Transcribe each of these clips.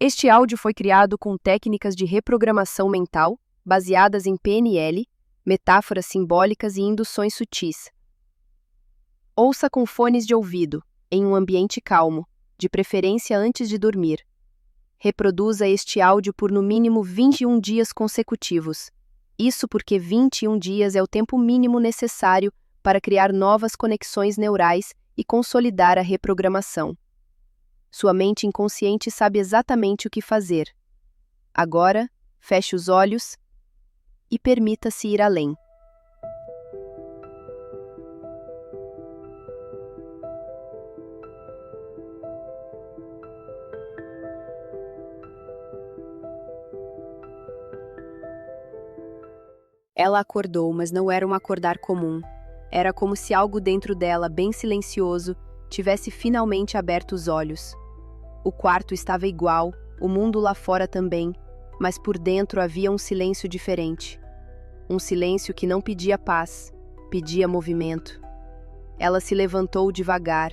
Este áudio foi criado com técnicas de reprogramação mental baseadas em PNL, metáforas simbólicas e induções sutis. Ouça com fones de ouvido, em um ambiente calmo, de preferência antes de dormir. Reproduza este áudio por no mínimo 21 dias consecutivos. Isso porque 21 dias é o tempo mínimo necessário para criar novas conexões neurais e consolidar a reprogramação. Sua mente inconsciente sabe exatamente o que fazer. Agora, feche os olhos e permita-se ir além. Ela acordou, mas não era um acordar comum. Era como se algo dentro dela, bem silencioso, tivesse finalmente aberto os olhos. O quarto estava igual, o mundo lá fora também, mas por dentro havia um silêncio diferente. Um silêncio que não pedia paz, pedia movimento. Ela se levantou devagar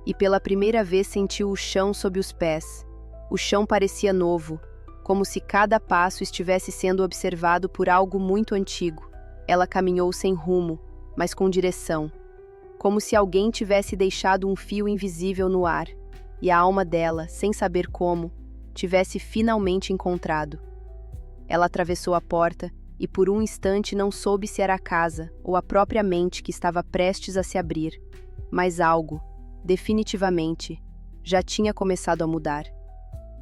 e pela primeira vez sentiu o chão sob os pés. O chão parecia novo, como se cada passo estivesse sendo observado por algo muito antigo. Ela caminhou sem rumo, mas com direção, como se alguém tivesse deixado um fio invisível no ar, e a alma dela, sem saber como, tivesse finalmente encontrado. Ela atravessou a porta e por um instante não soube se era a casa ou a própria mente que estava prestes a se abrir, mas algo, definitivamente, já tinha começado a mudar.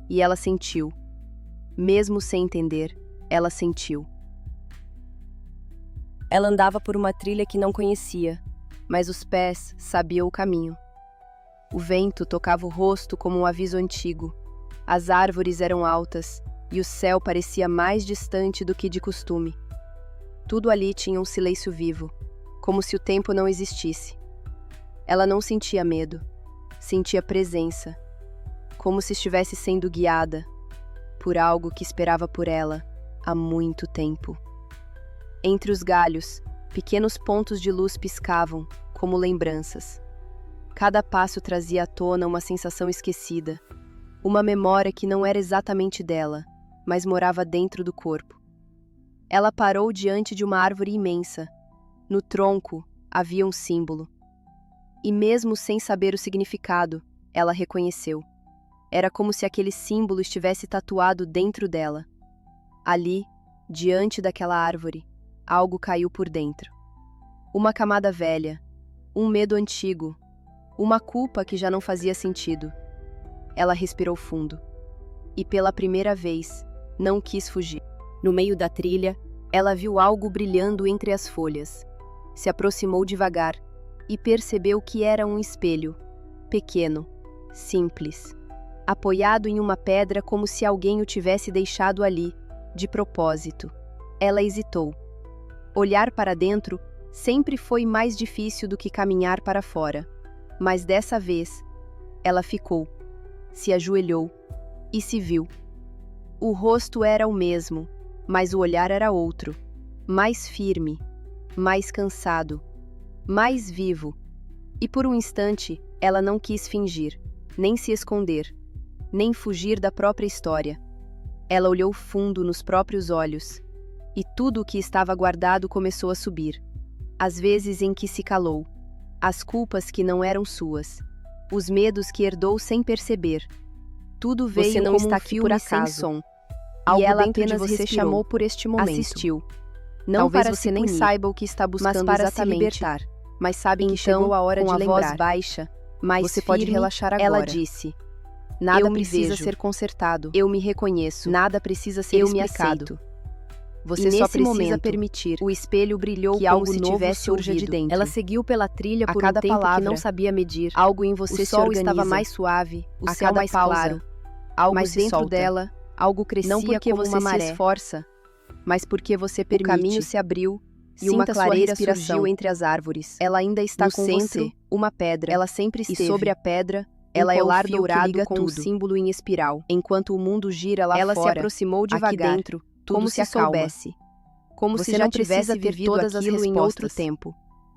E ela sentiu. Mesmo sem entender, ela sentiu. Ela andava por uma trilha que não conhecia, mas os pés sabiam o caminho. O vento tocava o rosto como um aviso antigo. As árvores eram altas e o céu parecia mais distante do que de costume. Tudo ali tinha um silêncio vivo, como se o tempo não existisse. Ela não sentia medo, sentia presença, como se estivesse sendo guiada por algo que esperava por ela há muito tempo. Entre os galhos, pequenos pontos de luz piscavam, como lembranças. Cada passo trazia à tona uma sensação esquecida, uma memória que não era exatamente dela, mas morava dentro do corpo. Ela parou diante de uma árvore imensa. No tronco havia um símbolo. E mesmo sem saber o significado, ela reconheceu. Era como se aquele símbolo estivesse tatuado dentro dela. Ali, diante daquela árvore, algo caiu por dentro. Uma camada velha, um medo antigo, uma culpa que já não fazia sentido. Ela respirou fundo. E pela primeira vez, não quis fugir. No meio da trilha, ela viu algo brilhando entre as folhas. Se aproximou devagar e percebeu que era um espelho, pequeno, simples, apoiado em uma pedra como se alguém o tivesse deixado ali, de propósito. Ela hesitou. Olhar para dentro sempre foi mais difícil do que caminhar para fora, mas dessa vez, ela ficou, se ajoelhou e se viu. O rosto era o mesmo, mas o olhar era outro, mais firme, mais cansado, mais vivo. E por um instante, ela não quis fingir, nem se esconder, nem fugir da própria história. Ela olhou fundo nos próprios olhos, e tudo o que estava guardado começou a subir. As vezes em que se calou, as culpas que não eram suas, os medos que herdou sem perceber. Tudo veio Você não como está um aqui filme por sem acaso. som. Algo E ela dentro de apenas você respirou, chamou por este momento. assistiu. Não Talvez para você se nem punir, saiba o que está buscando mas para se exatamente. libertar. Mas sabe que Então, chegou a hora com de a lembrar. voz baixa, mais Você pode firme, relaxar ela agora. disse: Nada eu me precisa vejo. ser consertado. Eu me reconheço. Nada precisa ser Eu me explicado. aceito. Você E só nesse precisa momento, permitir o espelho brilhou que como algo se novo tivesse surja de ouvido. dentro. Ela seguiu pela trilha A por cada um tempo palavra, que não sabia medir. algo em você O se sol organiza. estava mais suave, o A céu cada mais pausa, claro. Algo mas se dentro solta. dela, Algo crescia não porque como você uma se maré. esforça, mas porque você O permite. caminho se abriu e uma Sinta sua clareira respiração. surgiu entre as árvores. Ela ainda está No com centro, você. uma pedra. Ela sempre E esteve. sobre a pedra, Ela um é o colar fio que dourado liga com um tudo. símbolo em espiral. Enquanto o mundo gira lá Ela se fora, aproximou devagar, aqui dentro, tudo como se se acalma. soubesse. Como Você se já não precisa tivesse ter vivido todas as aquilo em outro respostas. tempo.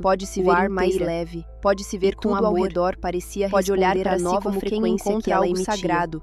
vento, pode-se o ver ar mais inteira. leve, Pode-se ver e com tudo ao amor. redor parecia Pode olhar responder para a si nova como quem frequência que encontra ela algo emitia. sagrado.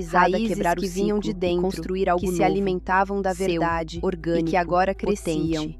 autorizada a Raízes quebrar que o vinham ciclo de dentro, e construir algo que se novo, alimentavam da seu, verdade orgânico, e que agora cresciam. potente.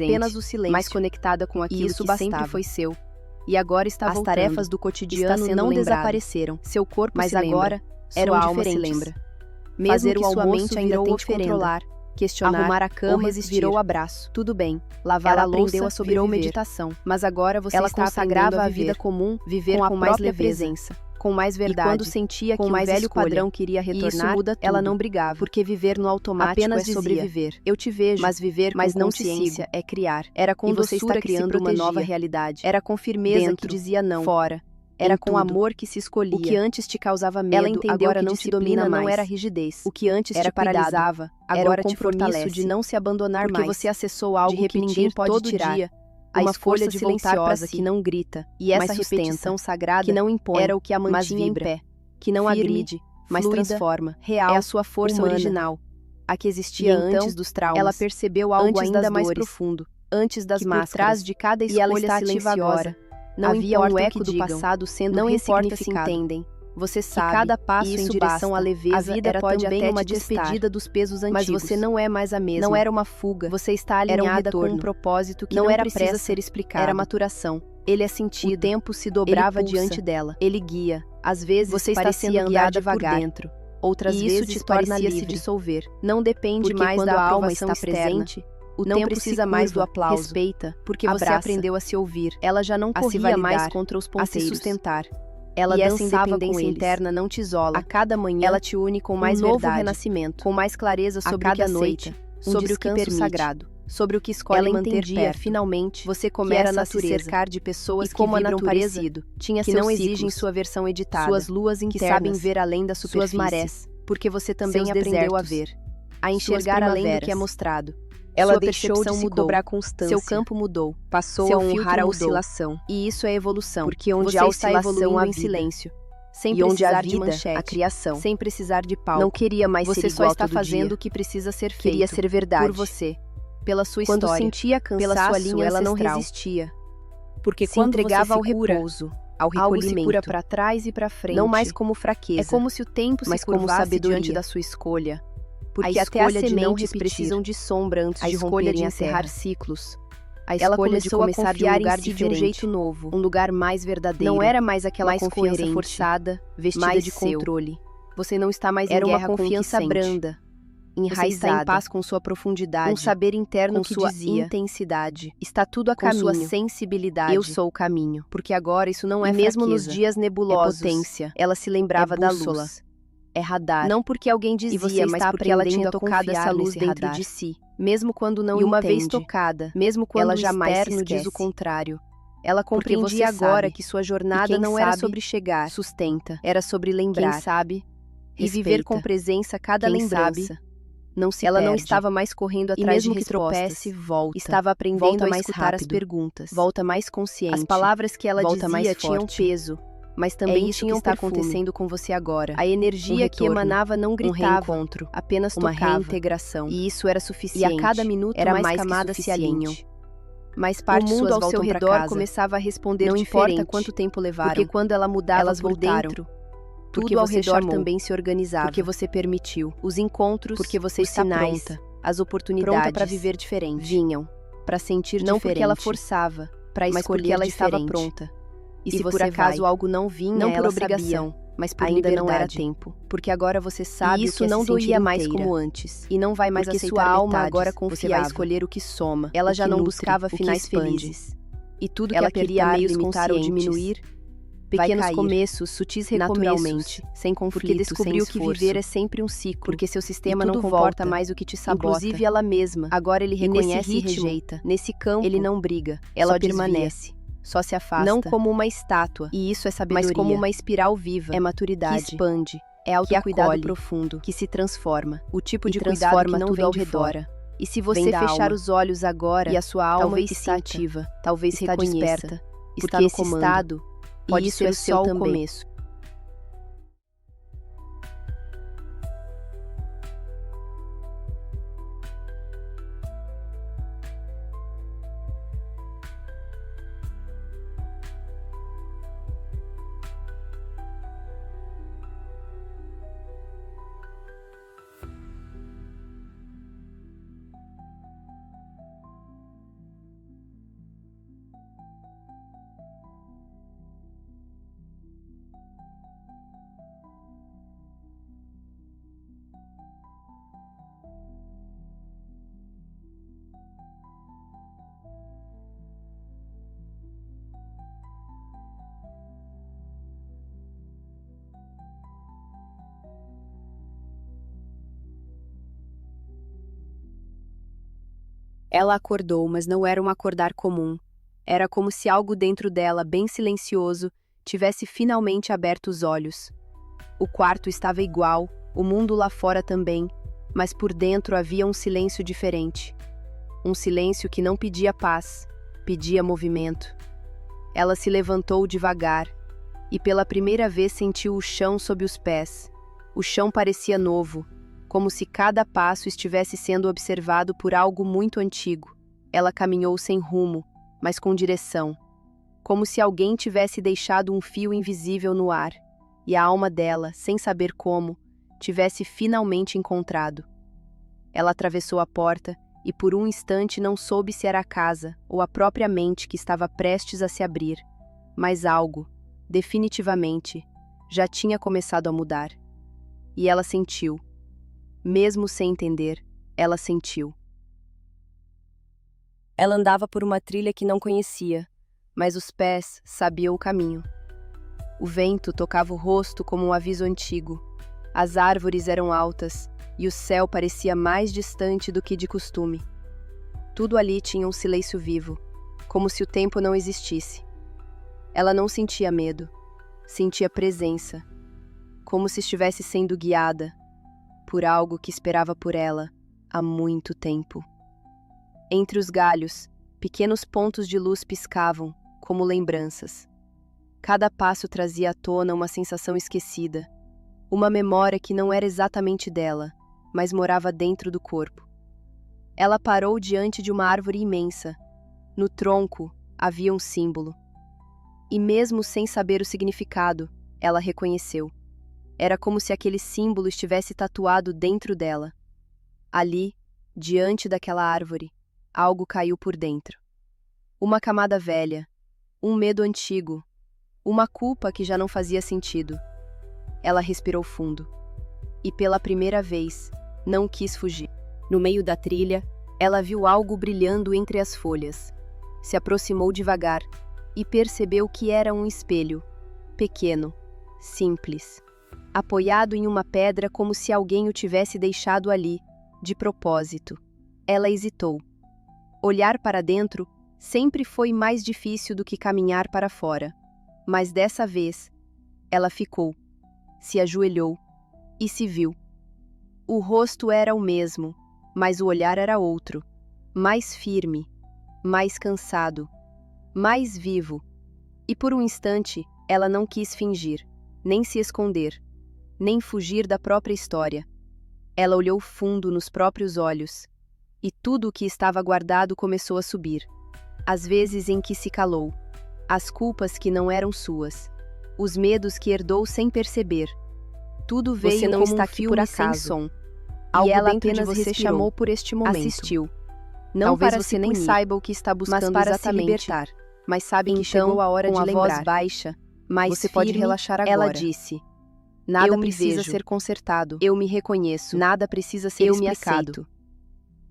presente, apenas o silêncio, mais conectada com aquilo isso que bastava. sempre foi seu. E agora está As voltando. tarefas do cotidiano Está sendo não lembrado. desapareceram, Seu corpo mas se lembra, agora sua eram alma se diferentes. lembra. Mesmo Fazer que o sua almoço mente ainda virou tente oferenda, controlar, questionar, arrumar a cama, ou resistir. virou abraço. Tudo bem, lavar Ela a louça aprendeu a virou sobreviver. meditação. Mas agora você Ela está consagrava aprendendo a a vida viver. comum, Viver com a com mais própria leveza, presença, com mais E verdade. quando sentia com que o mais velho escolha. padrão queria E isso retornar, muda ela tudo. não brigava. Porque viver no automático Apenas é dizia, sobreviver. Eu te vejo, Mas viver mas com não te consciência sigo. é criar. Era com E você doçura está que se criando uma protegia. nova realidade. Era com firmeza Dentro, que dizia não. fora. Era Em com tudo. amor que se escolhia. O que antes te causava medo, Ela entendeu agora que não te disciplina domina não mais. era rigidez. O que antes Era te paralisava, era agora o te compromisso fortalece. de não se abandonar Porque mais. você acessou algo de que ninguém repetir pode todo tirar. dia. A Uma escolha força de voltar para silenciosa si, que não grita. E essa mas sustenta, repetição sagrada que não impõe, era o que a mas mantinha vibra, em pé. que não firme, agride, mas fluida, transforma. real, É a sua força humana, original. a que existia E então, antes dos traumas. Ela percebeu algo antes ainda das mais dores, profundo. antes das Que por máscaras. trás de cada E ela escolha está ativa silenciosa, agora. Não havia importa um o eco que do digam, passado sendo não importa se ressignificado. entendem. Você Que sabe, cada passo isso em direção basta. à leveza A vida era pode também até uma te testar. despedida dos pesos antigos. Mas você não é mais a mesma. Não era uma fuga. Você está Era um alinhada com um retorno. propósito que Não era precisa pressa, ser explicado. era maturação. Ele é sentido. O tempo se dobrava Ele pulsa. diante dela. Ele guia. Às vezes Você está parecia sendo andar guiada devagar. por dentro. Outras E isso vezes te torna parecia se livre. dissolver. Não depende Porque mais quando da a alma aprovação está externa. presente, O não tempo precisa se mais do curva, aplauso. respeita, porque você Abraça. aprendeu a se ouvir. Ela já não a se corria mais validar, contra os a ponteiros. se sustentar. Ela E essa dançava com independência eles. interna não te isola. A cada manhã, Ela te une com mais um novo verdade, renascimento. com mais clareza A sobre o que cada aceita, noite, sobre o que descanso permite, sagrado. sobre o que escolhe Ela manter entendia, perto. finalmente, Você que começa era a se natureza. cercar de pessoas E como que a vibram natureza parecido, tinha que seus não exigem ciclos, sua versão editada, suas luas que internas, sabem ver além da suas superfície, marés, porque você também seus aprendeu a desertos, ver, a suas enxergar além do primaveras. que é mostrado. Ela Sua deixou de percepção se mudou. cobrar constância. Seu campo mudou. Passou Seu a honrar filtro a mudou. oscilação. E isso é evolução. Porque onde você há está oscilação, evoluindo há em vida. silêncio. Sem E onde precisar há de vida, manchete, há criação. sem precisar de palco. Não queria mais Você ser só igual está todo fazendo dia. o que precisa ser feito. Queria ser verdade. Por você. Pela sua Quando história. sentia cansaço, pela sua linha ela não ancestral. resistia. Porque Se quando entregava você ao se cura, repouso, ao algo se recolhimento, cura para trás e para frente. não mais como fraqueza, É como se o tempo mas se como curvasse sabedoria. diante da sua escolha. Porque a até as escolha de não sementes repetir, precisam de sombra antes a de escolha romperem de a encerrar terra. ciclos. A Ela escolha de começou a começar de um confiar em lugar si de um diferente, jeito novo. um lugar mais verdadeiro. Não era mais aquela mais confiança coerente, forçada, vestida mais de seu. controle. Você não está mais Era em uma guerra com o que confiança sente. branda, Você está enraizada, em paz com sua profundidade, um saber interno com que sua dizia: intensidade, está tudo a com caminho. sua sensibilidade. Eu sou o caminho. Porque agora isso não é E mesmo fraqueza, nos dias nebulosos, é potência, ela se lembrava é da bússola, luz. é radar. Não porque alguém dizia, E você mas está porque ela aprendendo tinha a tocado confiar essa luz nesse dentro radar. de si. Mesmo quando não E uma vez entende, tocada, mesmo quando ela o jamais se externo diz o esquece. contrário. Ela Porque compreendia você agora sabe. que sua E jornada quem não era sabe, sobre chegar, sustenta. era sobre lembrar. Quem sabe, E viver respeita. com presença cada Quem lembrança. sabe, não se Ela não perde. estava mais correndo E atrás mesmo de que respostas. tropece, volta. Estava aprendendo Volta a mais escutar as rápido. perguntas. Volta mais consciente. As palavras que ela Volta mais dizia tinham forte. peso, mas também isso que tinham está perfume. acontecendo com você agora. A energia que retorno, emanava não Um gritava, reencontro, apenas uma tocava. reintegração. E isso era E suficiente. a cada minuto era mais mais que camadas se suficiente. alinham. Mais O partes mundo suas ao seu voltam pra redor casa. começava a responder Não diferente. importa quanto tempo levaram, Porque quando ela mudava elas por voltaram. dentro, Porque tudo ao você redor chamou. também se organizava. Porque você permitiu. Os encontros, Porque você os está sinais, pronta. as oportunidades Pronta para viver diferente. vinham para sentir Não diferente. porque ela forçava, para mas escolher porque ela diferente. estava pronta. E se por você acaso vai. algo não vinha, Não por ela obrigação, sabia, mas por ainda liberdade. não era tempo. Porque agora você sabe E o isso que é não se sentir doía mais inteira. como antes. E não vai mais Porque aceitar sua alma metades. agora Você confiava. vai escolher o que soma. Ela o já que não nutre, buscava o que finais expande. felizes. E tudo Ela que queria apertar, meios limitar ou conscientes, diminuir, vai pequenos cair. começos, sutis Naturalmente, recomeços, sem conflito, porque descobriu sem que esforço. viver é sempre um ciclo. Porque seu sistema E não tudo comporta volta, mais o que te sabota. inclusive ela mesma. Agora ele E nesse reconhece e ritmo, rejeita. Nesse campo, Ele não briga, ela só permanece, só se afasta. não como uma estátua, E isso é sabedoria. mas como uma espiral viva, é maturidade. que expande, É que autocuidado acolhe, profundo. que se transforma. O tipo e de cuidado transforma que não tudo vem ao de redor. fora. E se Vem você da fechar alma. os olhos agora, E a sua alma talvez está sinta, ativa, talvez está reconheça, desperta, porque está no esse comando. estado Pode e isso ser é o seu só o também. começo. Ela acordou, mas não era um acordar comum. Era como se algo dentro dela, bem silencioso, tivesse finalmente aberto os olhos. O quarto estava igual, o mundo lá fora também, mas por dentro havia um silêncio diferente. Um silêncio que não pedia paz, pedia movimento. Ela se levantou devagar e pela primeira vez sentiu o chão sob os pés. O chão parecia novo, como se cada passo estivesse sendo observado por algo muito antigo. Ela caminhou sem rumo, mas com direção, como se alguém tivesse deixado um fio invisível no ar, e a alma dela, sem saber como, tivesse finalmente encontrado. Ela atravessou a porta e por um instante não soube se era a casa ou a própria mente que estava prestes a se abrir, mas algo, definitivamente, já tinha começado a mudar. E ela sentiu. Mesmo sem entender, ela sentiu. Ela andava por uma trilha que não conhecia, mas os pés sabiam o caminho. O vento tocava o rosto como um aviso antigo. As árvores eram altas e o céu parecia mais distante do que de costume. Tudo ali tinha um silêncio vivo, como se o tempo não existisse. Ela não sentia medo, sentia presença, como se estivesse sendo guiada por algo que esperava por ela há muito tempo. Entre os galhos, pequenos pontos de luz piscavam, como lembranças. Cada passo trazia à tona uma sensação esquecida, uma memória que não era exatamente dela, mas morava dentro do corpo. Ela parou diante de uma árvore imensa. No tronco havia um símbolo. E mesmo sem saber o significado, ela reconheceu. Era como se aquele símbolo estivesse tatuado dentro dela. Ali, diante daquela árvore, algo caiu por dentro. Uma camada velha, um medo antigo, uma culpa que já não fazia sentido. Ela respirou fundo. E pela primeira vez, não quis fugir. No meio da trilha, ela viu algo brilhando entre as folhas. Se aproximou devagar e percebeu que era um espelho, pequeno, simples, apoiado em uma pedra como se alguém o tivesse deixado ali, de propósito. Ela hesitou. Olhar para dentro sempre foi mais difícil do que caminhar para fora, mas dessa vez, ela ficou, se ajoelhou e se viu. O rosto era o mesmo, mas o olhar era outro, mais firme, mais cansado, mais vivo. E por um instante, ela não quis fingir, nem se esconder, nem fugir da própria história. Ela olhou fundo nos próprios olhos, e tudo o que estava guardado começou a subir. As vezes em que se calou, as culpas que não eram suas, os medos que herdou sem perceber. Tudo veio Você não como está um aqui filme por acaso. sem som. Algo E ela dentro de apenas você respirou, chamou por este momento. assistiu. Não Talvez para você se nem punir, saiba o que está buscando mas para exatamente. se libertar. Mas sabe Então, que chegou a hora com de a lembrar. voz baixa, mais Você firme, pode relaxar agora. ela disse: Nada Eu me precisa vejo. ser consertado. Eu me reconheço. Nada precisa ser Eu me explicado. aceito.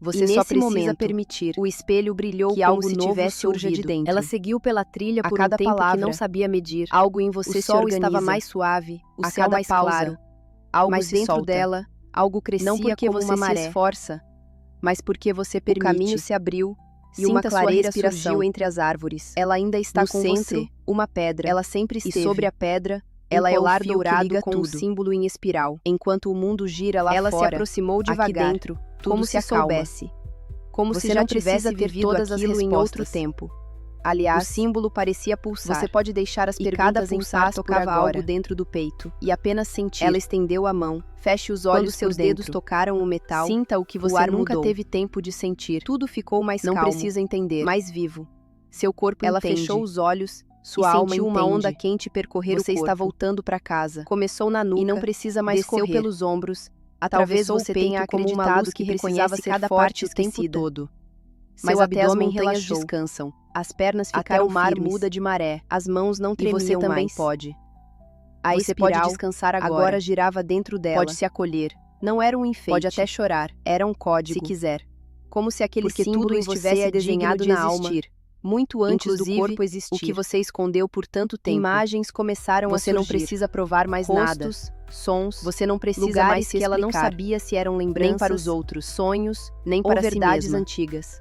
Você E só nesse precisa momento, permitir. O espelho brilhou que como algo se novo tivesse surja de ouvido. dentro. Ela seguiu pela trilha A por cada um tempo palavra, que não sabia medir. Algo em você O se sol organiza. estava mais suave, o A céu cada mais pausa, claro. Algo mas se dentro solta. dela, algo crescia Não porque como você uma se maré, esforça, mas porque você o permite. caminho se abriu e uma Sinta sua clareira respiração. surgiu entre as árvores. Ela ainda está No com centro, você. uma pedra. Ela sempre E esteve. sobre a pedra, Ela um é o colar fio dourado que liga com tudo. um símbolo em espiral. Enquanto o mundo gira lá Ela se fora, aproximou devagar, aqui dentro, tudo como se se acalma. soubesse. Como Você se já já tivesse tivesse ter vivido todas as aquilo em outro respostas. tempo. Aliás, O símbolo parecia pulsar. você pode deixar as E cada perguntas em pulsar paz por tocava agora. algo dentro do peito. E apenas sentir. Ela estendeu a mão. Feche os Quando olhos seus por dedos dentro. tocaram o metal, Sinta o que o você ar nunca mudou. teve tempo de sentir. Tudo ficou mais Não calmo, precisa entender. mais vivo. Seu corpo Ela entende. fechou os olhos Sua e alma sentiu uma entende. onda quente percorrer Você o corpo. está voltando para casa. Começou na nuca E não precisa mais desceu correr. pelos ombros, Talvez atravessou você o peito tenha como uma acreditado luz que que precisava reconhece ser cada forte parte o tempo esquecida. todo. Mas Seu até as abdômen montanhas relaxou. descansam. As pernas Até ficaram o mar firmes. muda de maré. As mãos não E tremiam você também mais. pode. A Você espiral pode descansar agora girava dentro dela. Pode se acolher. Não era um enfeite. Pode até chorar. Era um código. Se quiser. Como se aquele Porque símbolo tudo em estivesse você é desenhado digno na de alma, existir. muito antes Inclusive, do corpo existir. O que você escondeu por tanto tempo. Imagens começaram Você a não surgir. precisa provar mais nada. Rostos, sons, Você não precisa lugares mais se que ela não explicar. sabia se eram lembranças, Nem para os outros. sonhos, Nem ou para si verdades mesma. antigas.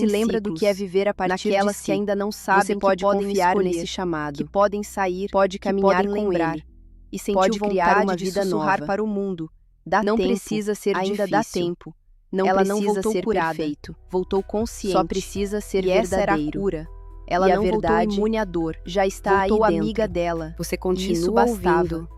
se lembra do que é viver a partir naquelas de si. que ainda não sabem Você que pode podem confiar escolher, nesse chamado, que podem sair, pode que caminhar podem com lembrar, ele, e sentir pode vontade criar uma de vida sussurrar nova. para o mundo. Dá Não tempo, precisa ser ainda dá difícil. tempo. Não Ela precisa não voltou ser curada, perfeito, voltou consciente. só precisa ser e essa era a verdadeiro. cura. Ela E a não voltou verdade imune à dor. Já está aí voltou dentro. amiga dela. Você E continua isso bastava. ouvindo.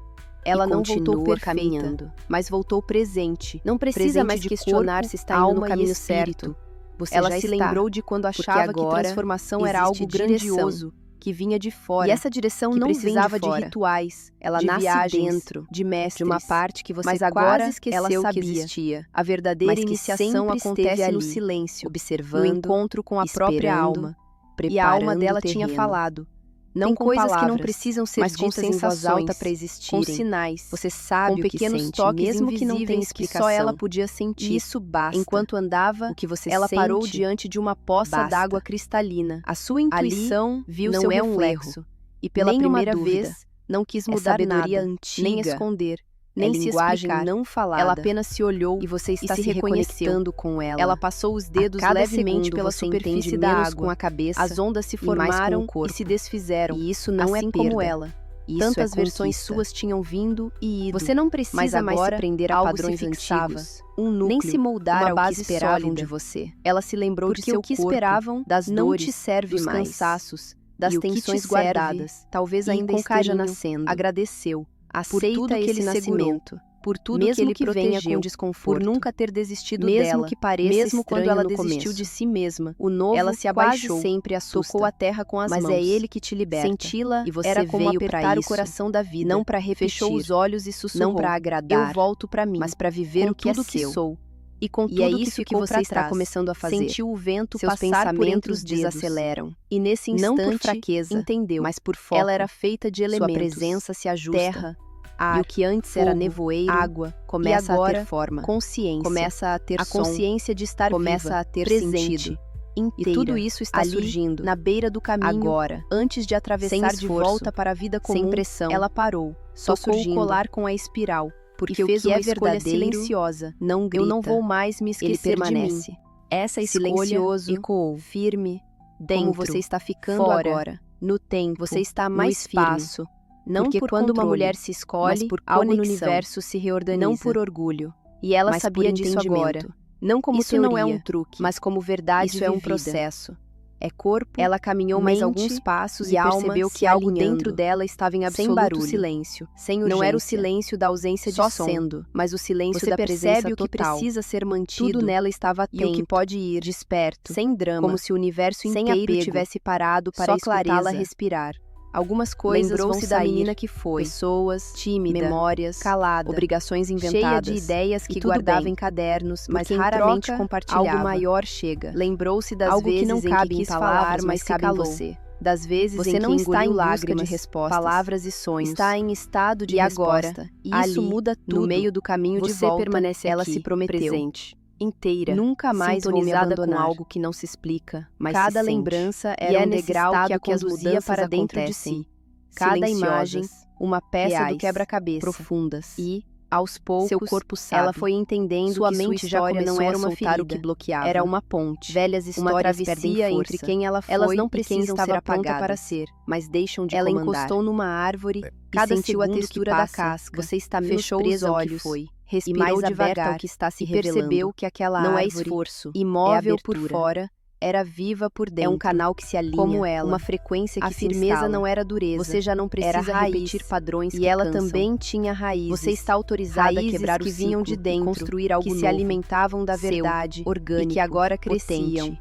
Ela E não voltou continua perfeita, caminhando. mas voltou presente. Não precisa Presente mais de questionar corpo, se está indo no alma e caminho espírito. certo. Você Ela já se está. lembrou de quando Porque achava que agora transformação era existe algo direção. grandioso, que vinha de fora. E essa direção que não precisava vem de de fora. rituais, Ela de nasce viagens, dentro de mestres, de uma parte que você mas agora quase esqueceu ela que sabia. existia. A verdadeira Mas que iniciação sempre acontece esteve no ali, silêncio, observando, no encontro com a própria esperando, alma. E a alma preparando dela o tinha terreno. falado. Não Tem com coisas que não palavras, precisam ser mas com ditas em voz alta sensações, para com existirem. sinais, Você sabe com o que pequenos sente, toques mesmo que não tenha invisíveis que explicação. só ela podia sentir. E isso basta. Enquanto andava, O que você ela sente, parou diante de uma poça basta. d'água cristalina. A sua intuição viu não seu é um reflexo, erro. e pela nem uma primeira dúvida. vez não quis É mudar sabedoria nada, antiga. nem esconder, nem É se linguagem explicar. não falada. Ela apenas se olhou E você está se se reconheceu. reconectando com ela. Ela passou os dedos a cada levemente segundo pela você superfície entende da menos água. com a cabeça As ondas se e mais com o formaram e corpo. se desfizeram. E isso não assim é como perda. ela. Isso Tantas é versões conquista. suas tinham vindo e ido. Você não precisa mas mais agora, se prender a algo padrões se fixava, antigos. um núcleo, Nem se moldar uma ao base que esperavam sólida. de você. Ela se lembrou Porque de seu o que corpo, esperavam das não dores, te serve dos mais. cansaços, das E o que te tensões serve, guardadas. talvez E ainda com esteja carinho, nascendo. agradeceu por Aceita tudo que esse ele segurou, nascimento. por tudo Mesmo que ele que venha protegeu, com por desconforto. nunca ter desistido Mesmo dela, que pareça mesmo quando estranho ela no desistiu começo. de si mesma. O novo Ela se quase abaixou, sempre assusta. tocou a terra com as Mas mãos. é ele que te liberta. Senti-la E você era como veio pra apertar o isso. coração da vida, Não para repetir. fechou os olhos e sussurrou. Não para agradar. Eu volto para mim, Mas para viver com o que é tudo que seu. sou. E com E tudo é que isso que ficou você pra está trás. começando a fazer. Sentiu o vento Seus passar por entre pensamentos os dedos. desaceleram. E nesse Não instante, por fraqueza, entendeu. mas por foco. Ela era feita de elementos. Sua presença se ajusta. Terra, ar, E o que antes era fogo, nevoeiro, água, começa e agora, a ter forma. consciência. Começa a ter a som. consciência de estar Começa viva, a ter presente, sentido. inteira. E tudo isso está ali, surgindo. na beira do caminho, Agora. antes de atravessar Sem de esforço, volta para a vida comum, sem pressão. ela parou, Só tocou surgindo. o colar com a espiral, Porque e o fez que uma é escolha verdadeiro silenciosa. não grita. Eu não vou mais me Ele esquecer de mim. permanece. Essa escolha Silencioso, ecoou, firme, dentro, como você está ficando fora, agora. no tempo, Você está no mais firme. espaço. Não Porque por quando uma controle, mulher se escolhe, mas por algo no conexão. universo se reorganiza. Não por orgulho. E ela mas sabia por disso entendimento. agora. Não como Isso teoria, não é um truque, mas como verdade isso é um vivida. processo. É corpo. Ela caminhou mais mente alguns passos e e alma percebeu se que algo alinhando, dentro dela estava em sem absoluto barulho, silêncio. sem Não era o urgência. silêncio da ausência de Só som, sendo. mas o silêncio Você da percebe presença o que total. precisa ser mantido. Tudo nela estava E o que atento, pode ir desperto, sem drama, como se o universo sem inteiro apego, tivesse parado para só escutá-la clareza. respirar. Algumas coisas Lembrou-se vão da sair, menina que foi, pessoas, tímida, memórias, calada, obrigações cheia inventadas, de ideias e que tudo guardava bem, em cadernos, mas porque em raramente troca, compartilhava. algo maior chega. Lembrou-se das Algo vezes que não em cabe que em quis palavras, falar, mas se cabe em calou. você. Das vezes Você em que não está engoliu em busca lágrimas, de respostas, palavras e sonhos. Está em estado de E resposta. agora, E isso ali, muda tudo. no meio do caminho de Você volta, permanece ela aqui, se prometeu, presente, inteira, nunca mais vou me sintonizada com abandonar. algo que não se explica, mas Cada se sente. lembrança E era é um nesse degrau estado que a que as conduzia mudanças para dentro de acontecem, si. Cada silenciosas, imagem, uma peça reais, do quebra-cabeça, profundas. E, aos poucos, Seu corpo sabe. ela foi entendendo Sua que mente sua já história começou não era a uma soltar ferida, o que bloqueava. era uma ponte. Velhas Uma histórias perdem travessia força. entre quem ela foi Elas não e quem precisam estava ser pronta apagadas, para ser. mas deixam de Ela comandar. encostou numa árvore, Cada sentiu a segundo textura que da passa, casca. Você está menos Fechou presa os ao que olhos foi, respirou e mais aberta devagar ao que está se e revelando. percebeu que aquela não é árvore, esforço, imóvel é por abertura. fora, era viva por dentro. É um canal que se alinha, como ela, uma frequência que a se firmeza instala. não era dureza. Você já não precisa era raiz, repetir padrões e que ela cansam. também tinha raízes. Você está autorizada a raízes quebrar que o vinham de ciclo dentro, e construir algo que novo, se alimentavam da seu, verdade, orgânico, e que agora potente. cresciam.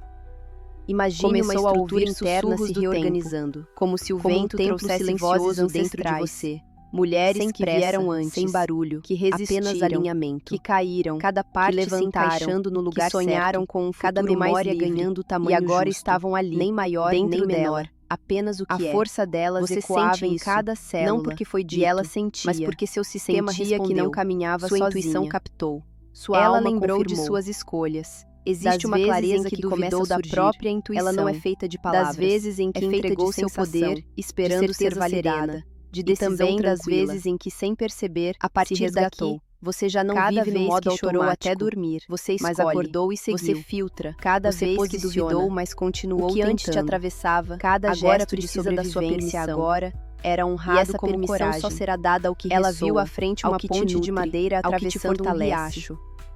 Imagine Começou uma a estrutura ouvir interna sussurros se do reorganizando, tempo, como se o como um vento templo trouxesse silencioso vozes dentro dentro de de você. você. Mulheres Sem que pressa, vieram antes, sem barulho, que resistiram, apenas alinhamento, que caíram, cada parte que levantaram, se encaixando no lugar que sonharam certo, com um cada futuro mais memória livre, ganhando tamanho e agora justo, estavam ali, nem maior dentro nem menor, dela. apenas o que A é. força delas Você ecoava sente em isso, cada célula, não porque foi dito, e ela sentia, mas porque seu sistema sentia respondeu. que não caminhava Sua sozinha. intuição captou. Sua Ela alma lembrou de confirmou. suas escolhas. Das Existe uma vezes clareza em que que começa duvidou a da surgir. própria intuição. Ela não é feita de palavras. Das vezes em que é feita entregou de seu sensação, poder, esperando de ser certeza validada, serena, de e decisão também das tranquila. vezes em que, sem perceber, A partir se resgatou. daqui, você já não Cada vive no vez modo que chorou automático. até dormir, Você escolhe, mas acordou e você seguiu. filtra. Cada Você vez que posiciona. duvidou, mas continuou O que antes te tentando. atravessava, Cada agora gesto de precisa da sua sobrevivência permissão. agora era honrado E essa como permissão coragem. só será dada ao que Ela ressoa, viu à frente ao uma que te ponte de nutre, madeira ao que te atravessando um fortalece. riacho.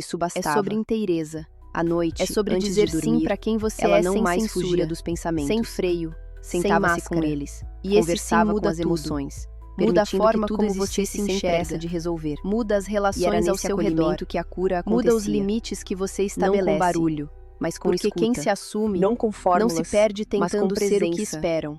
Isso É bastava. sobre inteireza. À noite, É sobre antes dizer de dormir, sim para quem você ela é, não sem mais censura, fugia dos pensamentos. sem freio, Sentava-se com máscara. eles, E esse sim conversava muda com as tudo. emoções, Muda a permitindo forma que tudo como você existisse se sem enxerga. pressa de resolver. Muda as E era relações ao nesse seu redor. acolhimento que a cura Muda os acontecia. limites que você Não estabelece. com barulho, mas com Porque escuta. quem se assume Não com não fórmulas, se perde mas com tentando ser o que presença. esperam.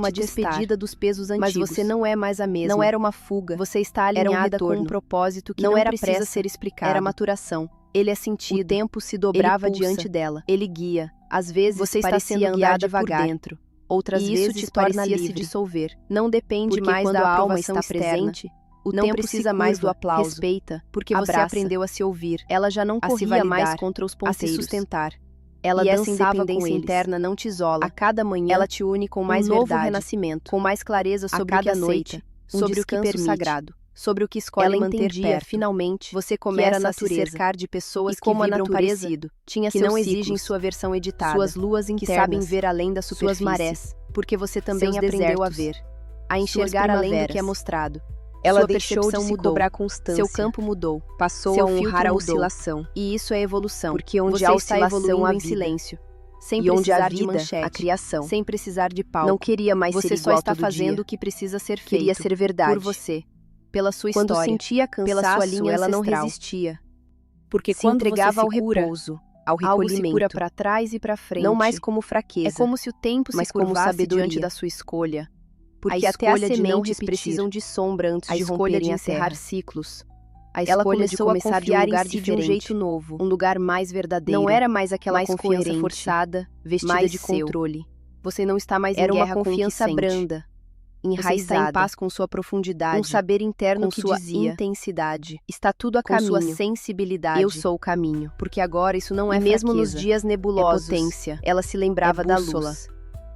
uma te testar. despedida dos pesos antigos. Mas você não é mais a mesma. Não era uma fuga. Você está Era um alinhada com um retorno. propósito que Não não era precisa pressa, ser explicado. era maturação. Ele é O sentido. tempo se dobrava Ele pulsa. diante dela. Ele guia. Às vezes Você está parecia sendo andar guiada devagar. por dentro. outras e isso vezes te torna parecia se livre. dissolver. Não depende Porque mais quando da a alma aprovação está externa, presente, o não tempo precisa se mais do curva, aplauso. respeita, Porque você abraça. aprendeu a se ouvir. Ela já não a se corria validar, mais contra os a se ponteiros. sustentar. Ela E essa dançava com independência eles. interna não te isola. A cada manhã, Ela te une com mais um novo verdade, renascimento, com mais clareza sobre a o que cada aceita, noite, sobre o que descanso permite, sagrado, sobre o que escolhe ela manter entendia, perto. finalmente, Você que era começa a a se natureza, cercar de pessoas e como que a vibram natureza parecido, tinha que seus não exigem ciclos, sua versão editada, suas luas internas, que sabem ver além da superfície, suas marés, porque você também seus aprendeu a desertos, ver, a enxergar suas além do que é primaveras. mostrado. Ela Sua deixou de percepção se mudou, cobrar constância. seu campo mudou, Passou seu a honrar filtro a mudou. oscilação. E isso é evolução, Porque onde você há está oscilação, evoluindo há em vida. silêncio, sem E onde há precisar de vida, manchete, há criação. sem precisar de palco. Não queria mais Você ser só igual está todo fazendo dia. o que precisa ser feito. Queria ser verdade. Por você, pela sua Quando história, sentia cansaço, pela sua linha ela não ancestral. resistia. Porque Se quando entregava você ao se cura, repouso, ao algo se recolhimento, cura para trás e para frente. não mais como fraqueza, É como se o tempo mas se como curvasse sabedoria. diante da sua escolha. Porque a até as escolha de não sementes repetir, precisam de sombra antes a de escolha romperem de a encerrar terra. ciclos. A Ela escolha de começou a começar confiar de um lugar em si de um diferente, jeito novo, um lugar mais verdadeiro. Não era mais aquela mais confiança coerente, forçada, vestida mais de seu. controle. Você não está mais Era em uma guerra com o que confiança sente. branda, Você está em enraizada, paz com sua profundidade, um saber interno com que sua dizia, intensidade, está tudo a com sua caminho. sensibilidade. Eu sou o caminho. Porque agora isso não é E mesmo fraqueza, nos dias nebulosos, é potência, ela se lembrava é da bússola, luz.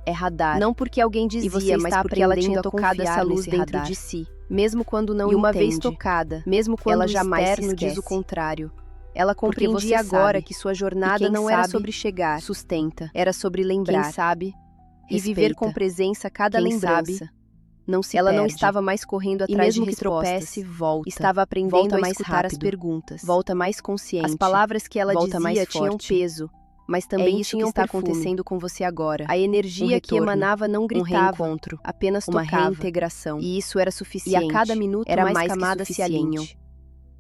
é radar. Não porque alguém dizia, E você mas está porque ela tinha aprendendo a tocado confiar essa luz nesse dentro radar. de si. Mesmo quando não E uma entende, vez tocada, mesmo quando ela o jamais se externo diz o esquece. contrário. Ela Porque compreendia você agora sabe. que sua E jornada quem não era sabe, sobre chegar, sustenta. era sobre lembrar. Quem sabe, E viver respeita. com presença cada Quem lembrança. sabe, não se Ela não perde. estava mais correndo E atrás mesmo de que respostas. tropece, volta. Estava aprendendo Volta a mais escutar as rápido. perguntas. Volta mais consciente. As palavras que ela Volta mais dizia tinham forte. peso, mas também isso que tinham está perfume. acontecendo com você agora. A energia que retorno, emanava não gritava, reencontro, apenas uma tocava. reintegração. E isso era E suficiente. a cada minuto era mais mais camadas que se alinham. suficiente.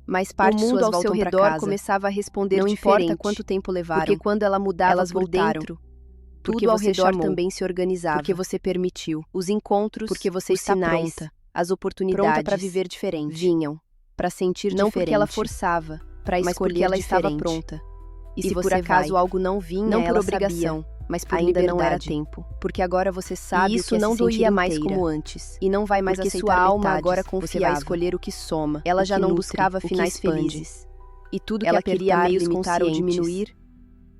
Mais O partes mundo suas ao seu voltam pra redor casa. começava a responder Não diferente, importa quanto tempo levaram, porque quando ela mudava elas por voltaram. dentro, Porque tudo ao você redor chamou, também se organizava. porque você permitiu. Os encontros, Porque você os está sinais, pronta. as oportunidades, Pronta para viver diferente. vinham, Para sentir não diferente. porque ela forçava, para mas escolher porque ela estava diferente. pronta. E se se por você acaso vai, algo não vinha, não por ela obrigação, sabia, mas por ainda não era liberdade. tempo. Porque agora você sabe E o isso que é não se sentir doía mais inteira. como antes. E não vai mais Porque aceitar sua alma metades. agora Você confiava. vai escolher o que soma. Ela o já que não nutre, buscava o que finais expande. felizes. E tudo Ela que queria apertar, meios limitar ou conscientes, diminuir,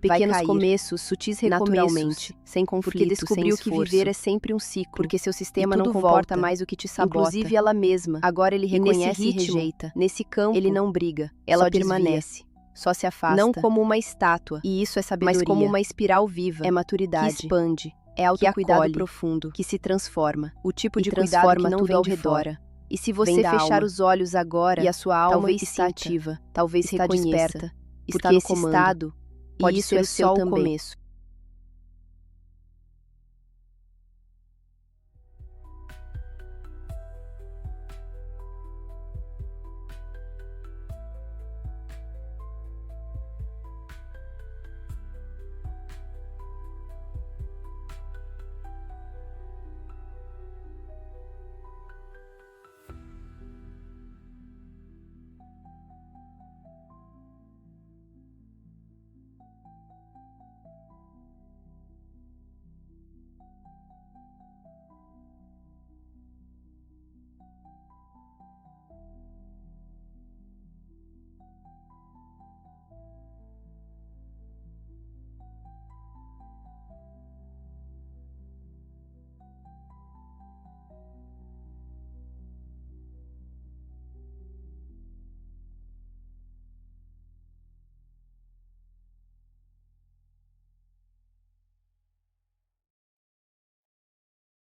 vai pequenos cair. começos, sutis recomeços, Naturalmente, sem porque conflito, descobriu sem que esforço. viver é sempre um ciclo. Porque seu sistema E não tudo comporta volta, mais o que te sabota. inclusive ela mesma. Agora ele E nesse reconhece e ritmo, rejeita. nesse campo, Ele não briga, ela só permanece. só se afasta. Não como uma estátua, E isso é sabedoria. mas como uma espiral viva, é maturidade, que expande, é que autocuidado acolhe, profundo, que se transforma. o tipo e de cuidado transforma que não tudo vem ao de redor. fora. E se Vem você da fechar alma. os olhos agora, E a sua alma talvez instintiva, talvez está reconheça, desperta, está está no nesse comando. estado, Pode e isso ser é o seu só o também. começo.